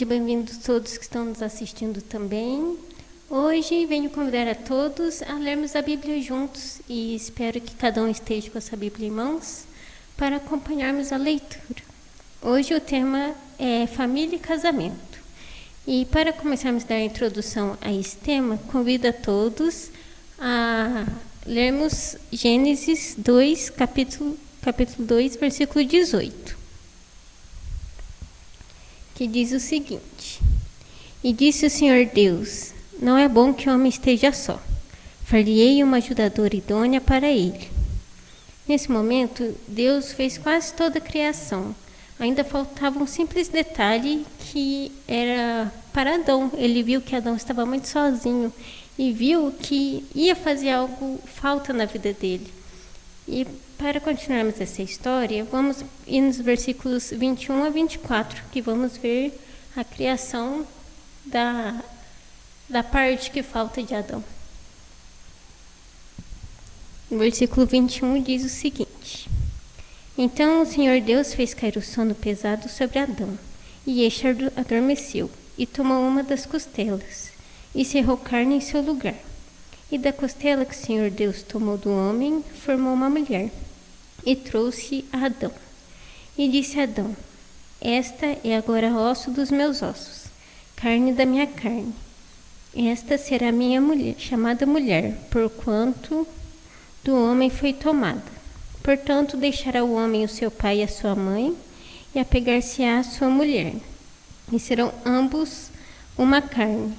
Sejam bem-vindos todos que estão nos assistindo também. Hoje venho convidar a todos a lermos a Bíblia juntos e espero que cada um esteja com essa Bíblia em mãos para acompanharmos a leitura. Hoje o tema é família e casamento. E para começarmos a dar a introdução a esse tema, convido a todos a lermos Gênesis 2, capítulo 2, versículo 18. Que diz o seguinte: E disse o Senhor Deus: Não é bom que o homem esteja só. Far-lhe-ei uma ajudadora idônea para ele. Nesse momento, Deus fez quase toda a criação. Ainda faltava um simples detalhe que era para Adão. Ele viu que Adão estava muito sozinho e viu que ia fazer algo falta na vida dele. E para continuarmos essa história, vamos ir nos versículos 21 a 24, que vamos ver a criação da parte que falta de Adão. O versículo 21 diz o seguinte: Então o Senhor Deus fez cair o sono pesado sobre Adão, e este adormeceu, e tomou uma das costelas, e cerrou carne em seu lugar. E da costela que o Senhor Deus tomou do homem, formou uma mulher, e trouxe a Adão. E disse a Adão: Esta é agora osso dos meus ossos, carne da minha carne. Esta será minha mulher, chamada mulher, porquanto do homem foi tomada. Portanto, deixará o homem o seu pai e a sua mãe, e apegar-se-á à sua mulher, e serão ambos uma carne.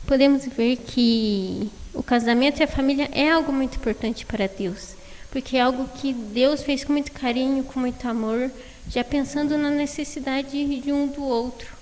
Podemos ver que o casamento e a família é algo muito importante para Deus, porque é algo que Deus fez com muito carinho, com muito amor, já pensando na necessidade de um do outro.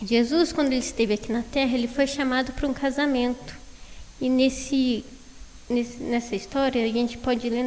Jesus, quando ele esteve aqui na Terra, ele foi chamado para um casamento. E nessa história, a gente pode ler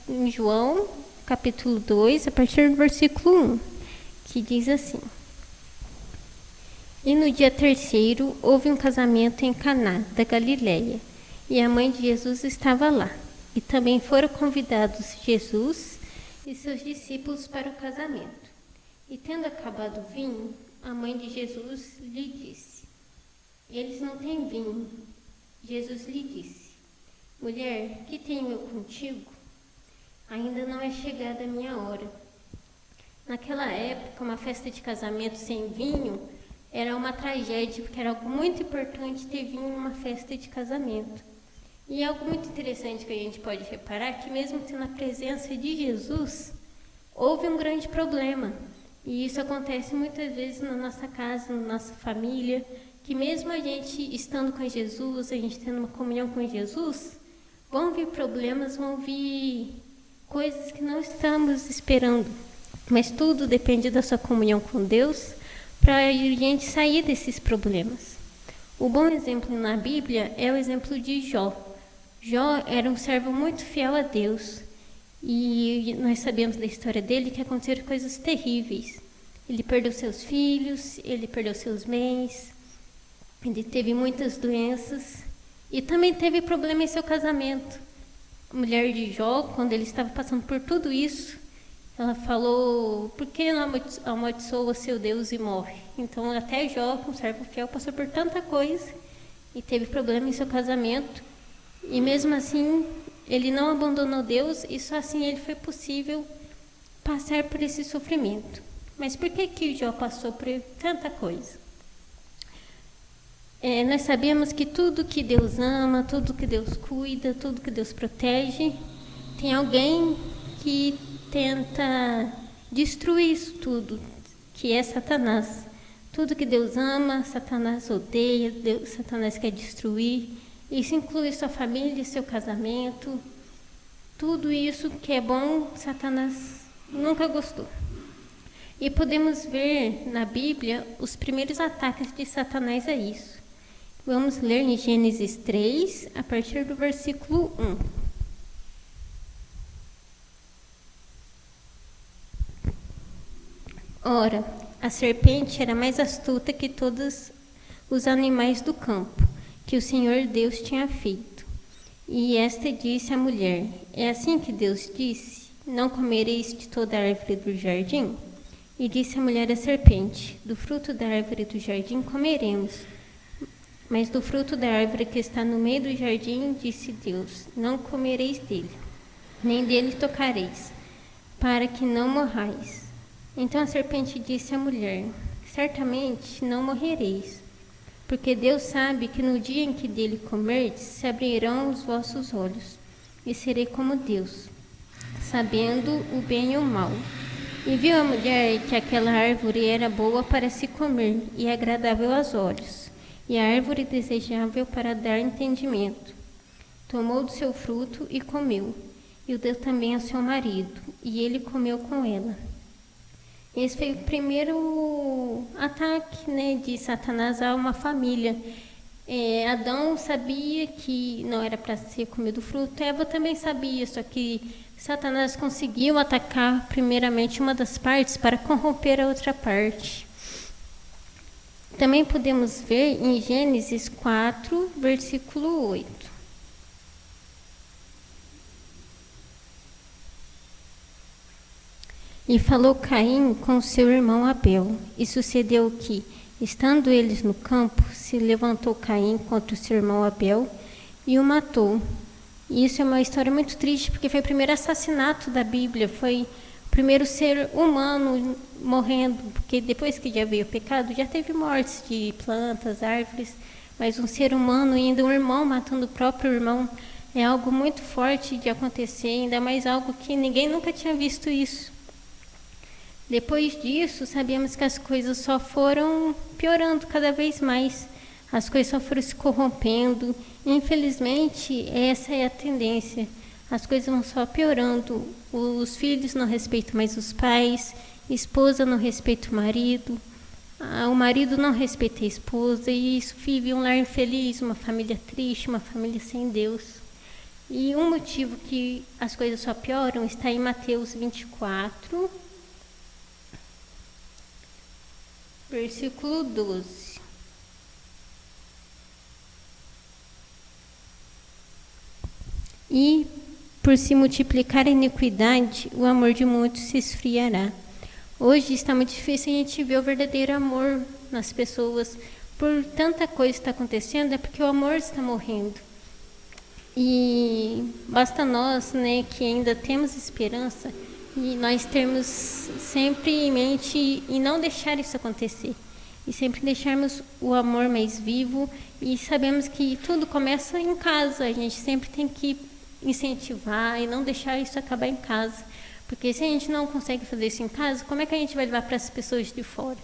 em João, capítulo 2, a partir do versículo 1, que diz assim: E no dia terceiro houve um casamento em Caná, da Galileia, e a mãe de Jesus estava lá. E também foram convidados Jesus e seus discípulos para o casamento. E tendo acabado o vinho, a mãe de Jesus lhe disse: Eles não têm vinho. Jesus lhe disse: Mulher, que tenho eu contigo? Ainda não é chegada a minha hora. Naquela época, uma festa de casamento sem vinho era uma tragédia, porque era algo muito importante ter vinho numa festa de casamento. E algo muito interessante que a gente pode reparar, que mesmo tendo a presença de Jesus, houve um grande problema. E isso acontece muitas vezes na nossa casa, na nossa família, que mesmo a gente estando com Jesus, a gente tendo uma comunhão com Jesus, vão vir problemas, vão vir coisas que não estamos esperando. Mas tudo depende da sua comunhão com Deus para a gente sair desses problemas. O bom exemplo na Bíblia é o exemplo de Jó. Jó era um servo muito fiel a Deus. E nós sabemos da história dele que aconteceram coisas terríveis. Ele perdeu seus filhos, ele perdeu seus bens, ele teve muitas doenças e também teve problema em seu casamento. A mulher de Jó, quando ele estava passando por tudo isso, ela falou: Por que não amaldiçoa seu Deus e morre? Então até Jó, um servo fiel, passou por tanta coisa e teve problema em seu casamento. E mesmo assim, ele não abandonou Deus e só assim ele foi possível passar por esse sofrimento. Mas por que Jó passou por tanta coisa? Nós sabemos que tudo que Deus ama, tudo que Deus cuida, tudo que Deus protege, tem alguém que tenta destruir isso tudo, que é Satanás. Tudo que Deus ama, Satanás odeia, Satanás quer destruir. Isso inclui sua família, seu casamento. Tudo isso que é bom, Satanás nunca gostou. E podemos ver na Bíblia os primeiros ataques de Satanás a isso. Vamos ler em Gênesis 3, a partir do versículo 1. Ora, a serpente era mais astuta que todos os animais do campo, que o Senhor Deus tinha feito. E esta disse à mulher: É assim que Deus disse: Não comereis de toda a árvore do jardim? E disse a mulher à serpente: do fruto da árvore do jardim comeremos. Mas do fruto da árvore que está no meio do jardim, disse Deus: não comereis dele, nem dele tocareis, para que não morrais. Então a serpente disse à mulher: certamente não morrereis, porque Deus sabe que no dia em que dele comerdes, se abrirão os vossos olhos, e serei como Deus, sabendo o bem e o mal. E viu a mulher que aquela árvore era boa para se comer, e agradável aos olhos, e a árvore desejável para dar entendimento. Tomou do seu fruto e comeu, e o deu também ao seu marido, e ele comeu com ela. Esse foi o primeiro ataque, de Satanás a uma família. Adão sabia que não era para ser comido o fruto, Eva também sabia, só que Satanás conseguiu atacar primeiramente uma das partes para corromper a outra parte. Também podemos ver em Gênesis 4, versículo 8. E falou Caim com seu irmão Abel, e sucedeu que, estando eles no campo, se levantou Caim contra o seu irmão Abel e o matou. E isso é uma história muito triste, porque foi o primeiro assassinato da Bíblia, foi o primeiro ser humano morrendo, porque depois que já veio o pecado, já teve mortes de plantas, árvores, mas um ser humano e ainda um irmão matando o próprio irmão é algo muito forte de acontecer, ainda mais algo que ninguém nunca tinha visto isso. Depois disso, sabíamos que as coisas só foram piorando cada vez mais. As coisas só foram se corrompendo. Infelizmente, essa é a tendência. As coisas vão só piorando. Os filhos não respeitam mais os pais, a esposa não respeita o marido não respeita a esposa, e isso vive um lar infeliz, uma família triste, uma família sem Deus. E um motivo que as coisas só pioram está em Mateus 24, versículo 12. E, por se multiplicar a iniquidade, o amor de muitos se esfriará. Hoje está muito difícil a gente ver o verdadeiro amor nas pessoas. Por tanta coisa que está acontecendo, é porque o amor está morrendo. E basta nós, que ainda temos esperança, e nós termos sempre em mente e não deixar isso acontecer. E sempre deixarmos o amor mais vivo, e sabemos que tudo começa em casa. A gente sempre tem que incentivar e não deixar isso acabar em casa. Porque se a gente não consegue fazer isso em casa, como é que a gente vai levar para as pessoas de fora?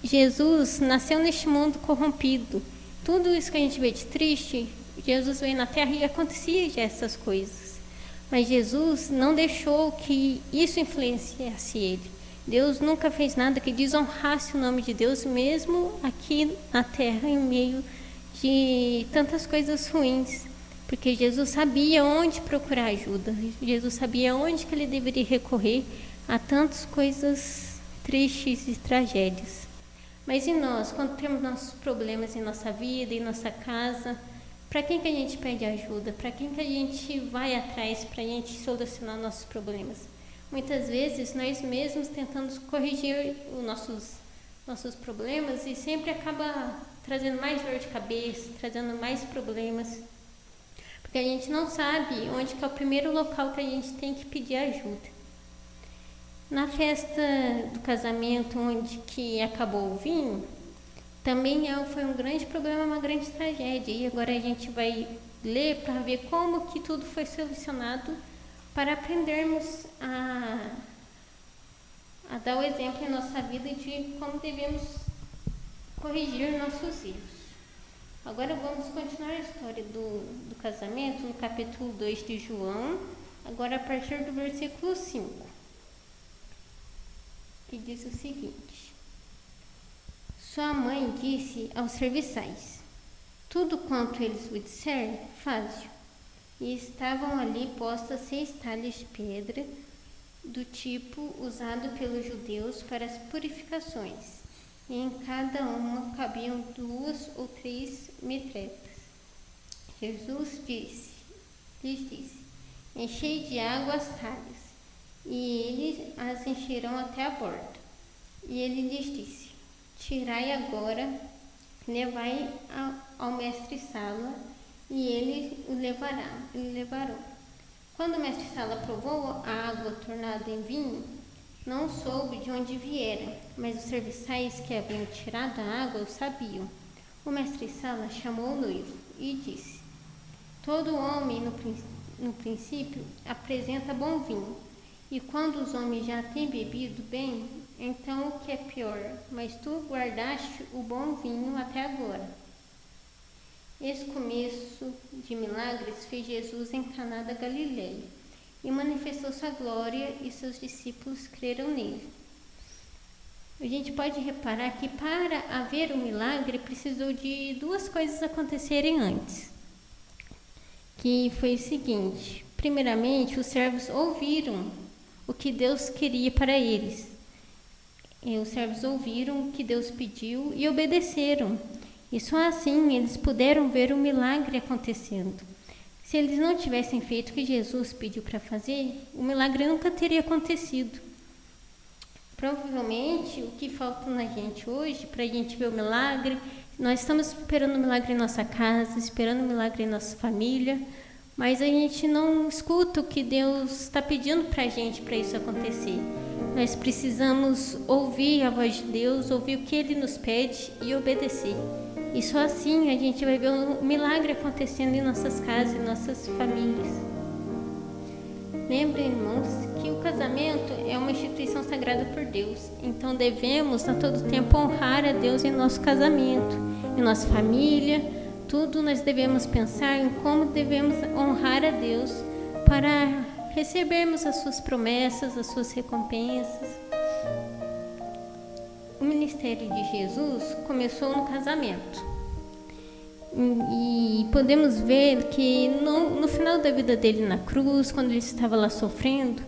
Jesus nasceu neste mundo corrompido. Tudo isso que a gente vê de triste, Jesus veio na Terra e acontecia já essas coisas. Mas Jesus não deixou que isso influenciasse ele. Deus nunca fez nada que desonrasse o nome de Deus, mesmo aqui na Terra, em meio de tantas coisas ruins. Porque Jesus sabia onde procurar ajuda. Jesus sabia onde que ele deveria recorrer a tantas coisas tristes e tragédias. Mas e nós, quando temos nossos problemas em nossa vida, em nossa casa, para quem que a gente pede ajuda? Para quem que a gente vai atrás para a gente solucionar nossos problemas? Muitas vezes nós mesmos tentamos corrigir os nossos problemas e sempre acaba trazendo mais dor de cabeça, trazendo mais problemas. Porque a gente não sabe onde que é o primeiro local que a gente tem que pedir ajuda. Na festa do casamento, onde que acabou o vinho, também foi um grande problema, uma grande tragédia. E agora a gente vai ler para ver como que tudo foi solucionado, para aprendermos a dar o exemplo em nossa vida de como devemos corrigir nossos erros. Agora vamos continuar a história do casamento no capítulo 2 de João, agora a partir do versículo 5, que diz o seguinte: Sua mãe disse aos serviçais: Tudo quanto eles vos disser, faze-o. E estavam ali postas 6 talhas de pedra, do tipo usado pelos judeus para as purificações, e em cada uma cabiam 2 ou 3 metretas. Jesus lhes disse: Enchei de água as talhas. e eles as encherão até a borda. E ele lhes disse: tirai agora, levai ao mestre-sala, e ele o levarão. Quando o mestre-sala provou a água tornada em vinho, não soube de onde viera, mas os serviçais que haviam tirado a água o sabiam. O mestre-sala chamou o noivo e disse: todo homem no princípio apresenta bom vinho, e quando os homens já têm bebido bem, então o que é pior, mas tu guardaste o bom vinho até agora. Esse começo de milagres fez Jesus em Caná da Galileia, e manifestou sua glória, e seus discípulos creram nele. A gente pode reparar que para haver um milagre precisou de duas coisas acontecerem antes, que foi o seguinte: primeiramente, os servos ouviram o que Deus queria para eles. E os servos ouviram o que Deus pediu e obedeceram. E só assim eles puderam ver o milagre acontecendo. Se eles não tivessem feito o que Jesus pediu para fazer, o milagre nunca teria acontecido. Provavelmente o que falta na gente hoje, para a gente ver o milagre, nós estamos esperando o milagre em nossa casa, esperando o milagre em nossa família, mas a gente não escuta o que Deus está pedindo para a gente para isso acontecer. Nós precisamos ouvir a voz de Deus, ouvir o que Ele nos pede e obedecer. E só assim a gente vai ver um milagre acontecendo em nossas casas, em nossas famílias. Lembrem, irmãos, que o casamento é uma instituição sagrada por Deus. Então devemos a todo tempo honrar a Deus em nosso casamento, em nossa família. Tudo nós devemos pensar em como devemos honrar a Deus para recebermos as suas promessas, as suas recompensas. O ministério de Jesus começou no casamento. E podemos ver que no final da vida dele na cruz, quando ele estava lá sofrendo,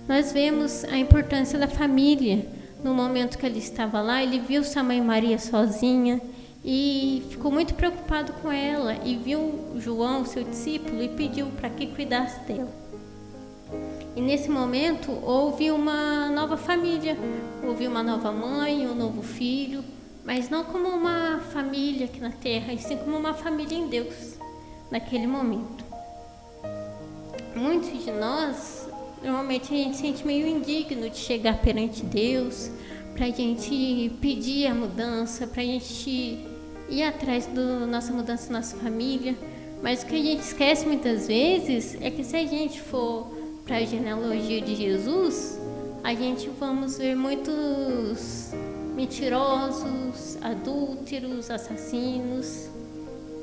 nós vemos a importância da família. No momento que ele estava lá, ele viu sua mãe Maria sozinha e ficou muito preocupado com ela, e viu João, seu discípulo, e pediu para que cuidasse dela. E nesse momento houve uma nova família, houve uma nova mãe, um novo filho, mas não como uma família aqui na terra, e sim como uma família em Deus, naquele momento. Muitos de nós, normalmente a gente se sente meio indigno de chegar perante Deus, para a gente pedir a mudança, para a gente ir atrás da nossa mudança na nossa família, mas o que a gente esquece muitas vezes é que se a gente for para a genealogia de Jesus, a gente vamos ver muitos mentirosos, adúlteros, assassinos.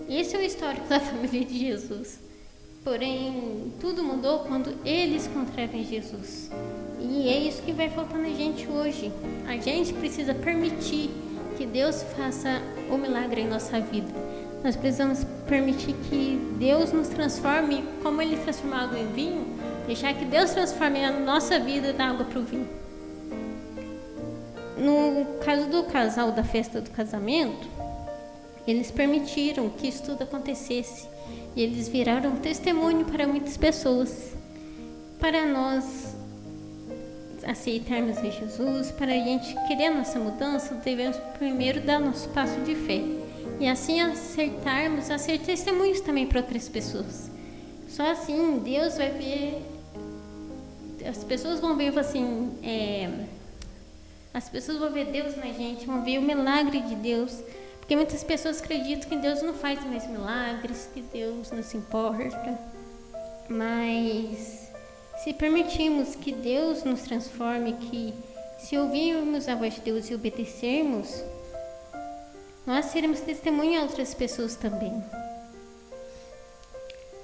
Esse é o histórico da família de Jesus. Porém, tudo mudou quando eles encontraram Jesus. E é isso que vai faltando a gente hoje. A gente precisa permitir que Deus faça o milagre em nossa vida. Nós precisamos permitir que Deus nos transforme como Ele transformou a água em vinho, deixar que Deus transforme a nossa vida da água para o vinho. No caso do casal da festa do casamento, eles permitiram que isso tudo acontecesse e eles viraram um testemunho para muitas pessoas. Para nós aceitarmos a Jesus, para a gente querer a nossa mudança, devemos primeiro dar nosso passo de fé e assim acertarmos, a ser testemunhos também para outras pessoas. Só assim Deus vai ver, as pessoas vão ver assim, as pessoas vão ver Deus na gente, vão ver o milagre de Deus, porque muitas pessoas acreditam que Deus não faz mais milagres, que Deus não se importa, mas se permitirmos que Deus nos transforme, que se ouvirmos a voz de Deus e obedecermos, nós seremos testemunha a outras pessoas também.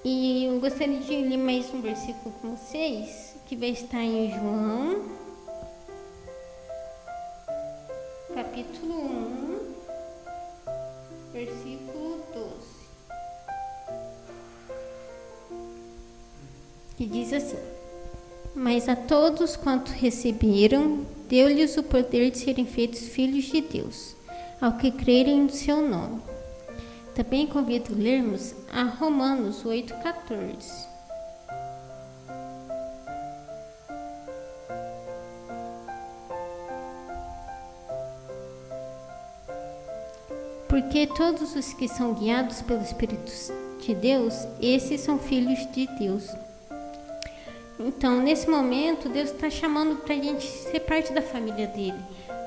E eu gostaria de ler mais um versículo com vocês, que vai estar em João, capítulo 1, versículo 12. Que diz assim: mas a todos quanto receberam, deu-lhes o poder de serem feitos filhos de Deus, ao que crerem no seu nome. Também convido a lermos a Romanos 8,14. porque todos os que são guiados pelo Espírito de Deus, esses são filhos de Deus. Então, nesse momento, Deus está chamando para a gente ser parte da família dele.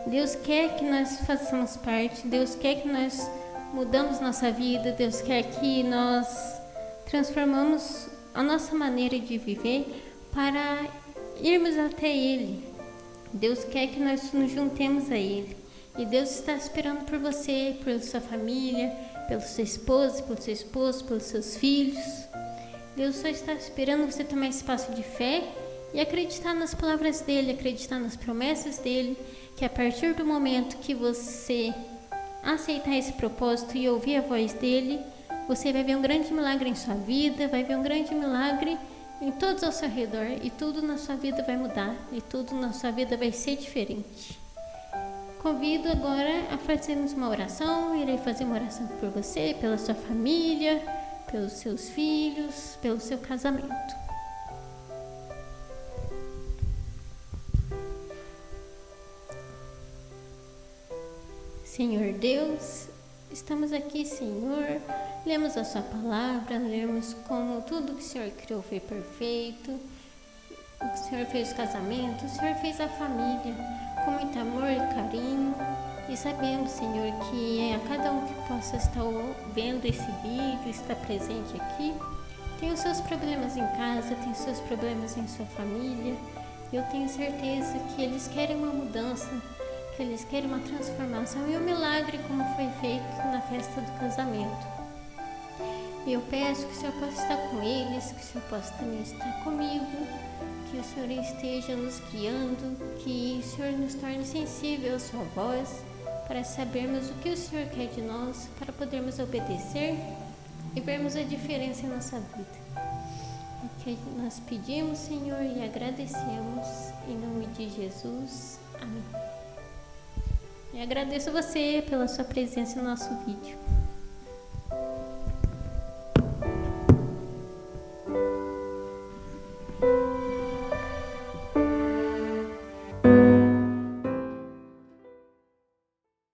Deus quer que nós façamos parte, Deus quer que nós mudamos nossa vida, Deus quer que nós transformamos a nossa maneira de viver para irmos até Ele. Deus quer que nós nos juntemos a Ele. E Deus está esperando por você, pela sua família, pela sua esposa, pelo seu esposo, pelos seus filhos. Deus só está esperando você tomar esse passo de fé e acreditar nas palavras dEle, acreditar nas promessas dEle, que a partir do momento que você aceitar esse propósito e ouvir a voz dEle, você vai ver um grande milagre em sua vida, vai ver um grande milagre em todos ao seu redor, e tudo na sua vida vai mudar, e tudo na sua vida vai ser diferente. Convido agora a fazermos uma oração. Irei fazer uma oração por você, pela sua família, pelos seus filhos, pelo seu casamento. Senhor Deus, estamos aqui, Senhor, lemos a sua palavra, lemos como tudo que o Senhor criou foi perfeito, o que o Senhor fez o casamento, o Senhor fez a família, com muito amor e carinho, e sabemos, Senhor, que a cada um que possa estar vendo esse vídeo, estar presente aqui, tem os seus problemas em casa, tem os seus problemas em sua família. Eu tenho certeza que eles querem uma mudança, que eles querem uma transformação e um milagre como foi feito na festa do casamento. E eu peço que o Senhor possa estar com eles, que o Senhor possa também estar comigo, que o Senhor esteja nos guiando, que o Senhor nos torne sensível à sua voz, para sabermos o que o Senhor quer de nós, para podermos obedecer e vermos a diferença em nossa vida. O que nós pedimos, Senhor, e agradecemos, em nome de Jesus. Amém. E agradeço você pela sua presença no nosso vídeo.